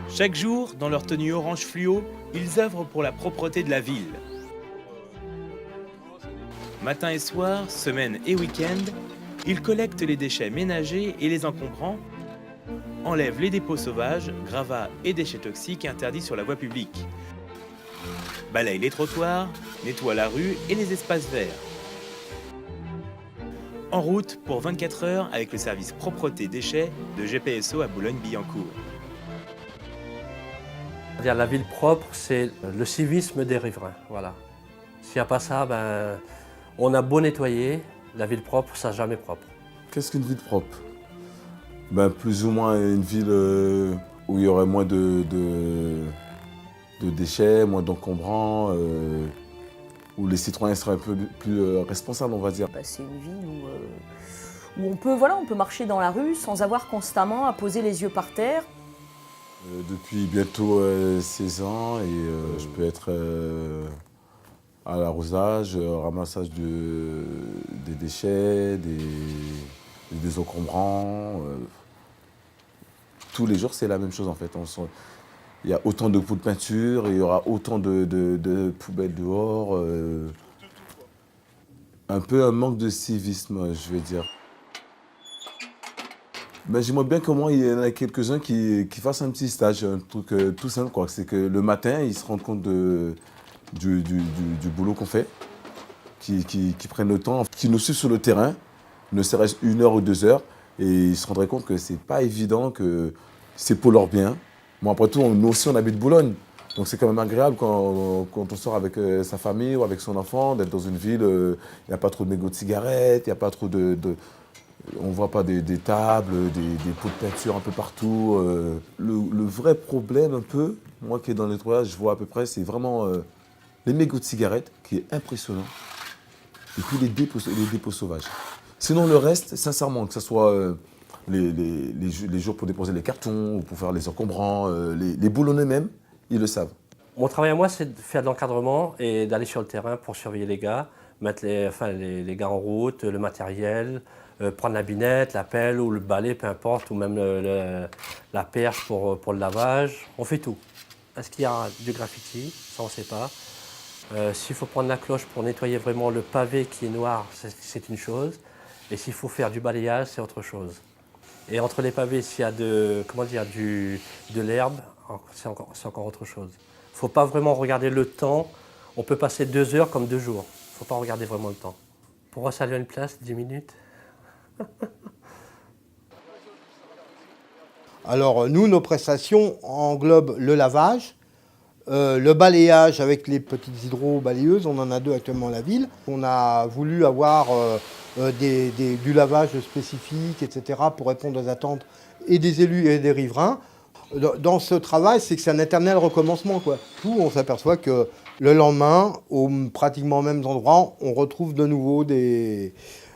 Chaque jour, dans leur tenue orange fluo, ils œuvrent pour la propreté de la ville. Matin et soir, semaine et week-end, ils collectent les déchets ménagers et les encombrants, enlèvent les dépôts sauvages, gravats et déchets toxiques interdits sur la voie publique, balayent les trottoirs, nettoient la rue et les espaces verts. En route pour 24 heures avec le service propreté déchets de GPSO à Boulogne-Billancourt. La ville propre, c'est le civisme des riverains. Voilà. S'il n'y a pas ça, on a beau nettoyer, la ville propre, ça jamais propre. Qu'est-ce qu'une ville propre? Plus ou moins une ville où il y aurait moins de déchets, moins d'encombrants, où les citoyens seraient un peu plus responsables, on va dire. C'est une ville où on peut marcher dans la rue sans avoir constamment à poser les yeux par terre. Depuis bientôt 16 ans et je peux être à l'arrosage, ramassage des déchets, des encombrants. Tous les jours, c'est la même chose en fait. Il y a autant de pots de peinture, il y aura autant de poubelles dehors. Un peu un manque de civisme, je vais dire. J'aimerais bien comment il y en a quelques-uns qui fassent un petit stage, un truc tout simple, quoi. C'est que le matin, ils se rendent compte du boulot qu'on fait, qui prennent le temps, qui nous suivent sur le terrain, ne serait-ce 1 heure ou 2 heures, et ils se rendraient compte que c'est pas évident, que c'est pour leur bien. Bon, après tout, nous aussi, on habite Boulogne, donc c'est quand même agréable quand on sort avec sa famille ou avec son enfant, d'être dans une ville, il n'y a pas trop de mégots de cigarettes, il n'y a pas trop on ne voit pas des tables, des pots de peinture un peu partout. Le vrai problème un peu, moi qui est dans le nettoyage, je vois à peu près, c'est vraiment les mégots de cigarettes, qui est impressionnant. Et puis les dépôts sauvages. Sinon le reste, sincèrement, que ce soit les jours pour déposer les cartons ou pour faire les encombrants, les boulonnais même, ils le savent. Mon travail à moi, c'est de faire de l'encadrement et d'aller sur le terrain pour surveiller les gars, mettre les gars en route, le matériel, prendre la binette, la pelle ou le balai, peu importe, ou même la perche pour le lavage. On fait tout. Est-ce qu'il y a du graffiti? Ça, on ne sait pas. S'il faut prendre la cloche pour nettoyer vraiment le pavé qui est noir, c'est une chose. Et s'il faut faire du balayage, c'est autre chose. Et entre les pavés, s'il y a de l'herbe, c'est encore autre chose. Il ne faut pas vraiment regarder le temps. On peut passer 2 heures comme 2 jours. Il ne faut pas regarder vraiment le temps. Pour saluer une place, 10 minutes. Alors nous, nos prestations englobent le lavage, le balayage avec les petites hydro-balayeuses, on en a 2 actuellement à la ville. On a voulu avoir du lavage spécifique, etc. pour répondre aux attentes et des élus et des riverains. Dans ce travail, c'est que c'est un éternel recommencement, quoi. Tout, on s'aperçoit que le lendemain, au pratiquement mêmes endroits, on retrouve de nouveau des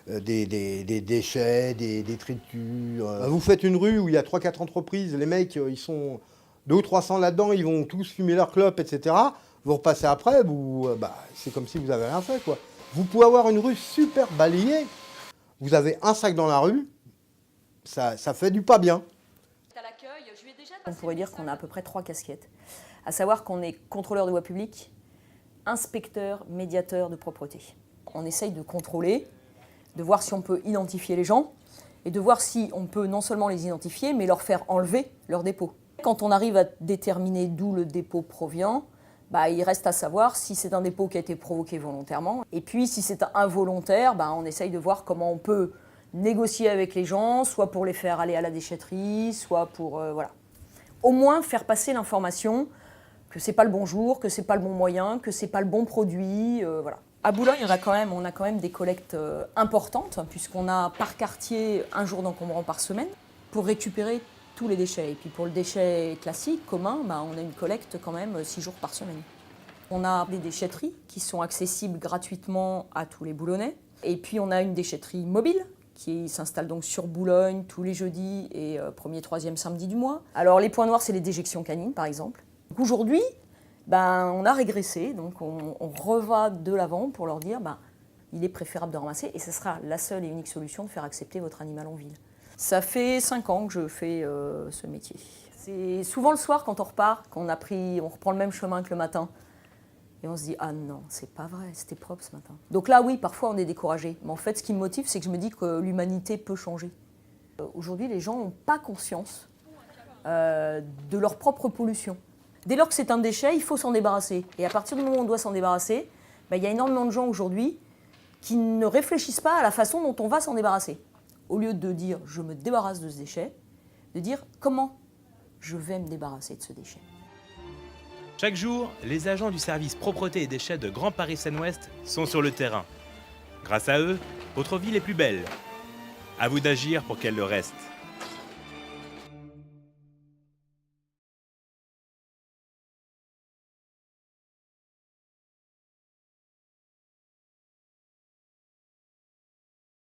déchets, des détritus. Vous faites une rue où il y a 3-4 entreprises, les mecs, ils sont 200 ou 300 là-dedans, ils vont tous fumer leur clope, etc. Vous repassez après, c'est comme si vous avez rien fait, quoi. Vous pouvez avoir une rue super balayée, vous avez un sac dans la rue, ça fait du pas bien. On pourrait dire qu'on a à peu près 3 casquettes, à savoir qu'on est contrôleur de voie publique, inspecteur, médiateur de propreté. On essaye de contrôler, de voir si on peut identifier les gens et de voir si on peut non seulement les identifier, mais leur faire enlever leur dépôt. Quand on arrive à déterminer d'où le dépôt provient, il reste à savoir si c'est un dépôt qui a été provoqué volontairement. Et puis si c'est involontaire, on essaye de voir comment on peut négocier avec les gens, soit pour les faire aller à la déchetterie, soit pour... Au moins faire passer l'information que c'est pas le bon jour, que c'est pas le bon moyen, que c'est pas le bon produit, voilà. À Boulogne, on a quand même des collectes importantes, puisqu'on a par quartier 1 jour d'encombrant par semaine pour récupérer tous les déchets. Et puis pour le déchet classique, commun, on a une collecte quand même 6 jours par semaine. On a des déchetteries qui sont accessibles gratuitement à tous les Boulonnais. Et puis on a une déchetterie mobile qui s'installe donc sur Boulogne tous les jeudis et premier, troisième samedi du mois. Alors les points noirs, c'est les déjections canines par exemple. Aujourd'hui, on a régressé, donc on reva de l'avant pour leur dire il est préférable de ramasser et ce sera la seule et unique solution de faire accepter votre animal en ville. Ça fait 5 ans que je fais ce métier. C'est souvent le soir quand on repart, on reprend le même chemin que le matin. Et on se dit, ah non, c'est pas vrai, c'était propre ce matin. Donc là, oui, parfois on est découragé. Mais en fait, ce qui me motive, c'est que je me dis que l'humanité peut changer. Aujourd'hui, les gens n'ont pas conscience de leur propre pollution. Dès lors que c'est un déchet, il faut s'en débarrasser. Et à partir du moment où on doit s'en débarrasser, il y a énormément de gens aujourd'hui qui ne réfléchissent pas à la façon dont on va s'en débarrasser. Au lieu de dire, je me débarrasse de ce déchet, de dire, comment je vais me débarrasser de ce déchet. Chaque jour, les agents du service propreté et déchets de Grand Paris Seine-Ouest sont sur le terrain. Grâce à eux, votre ville est plus belle. À vous d'agir pour qu'elle le reste.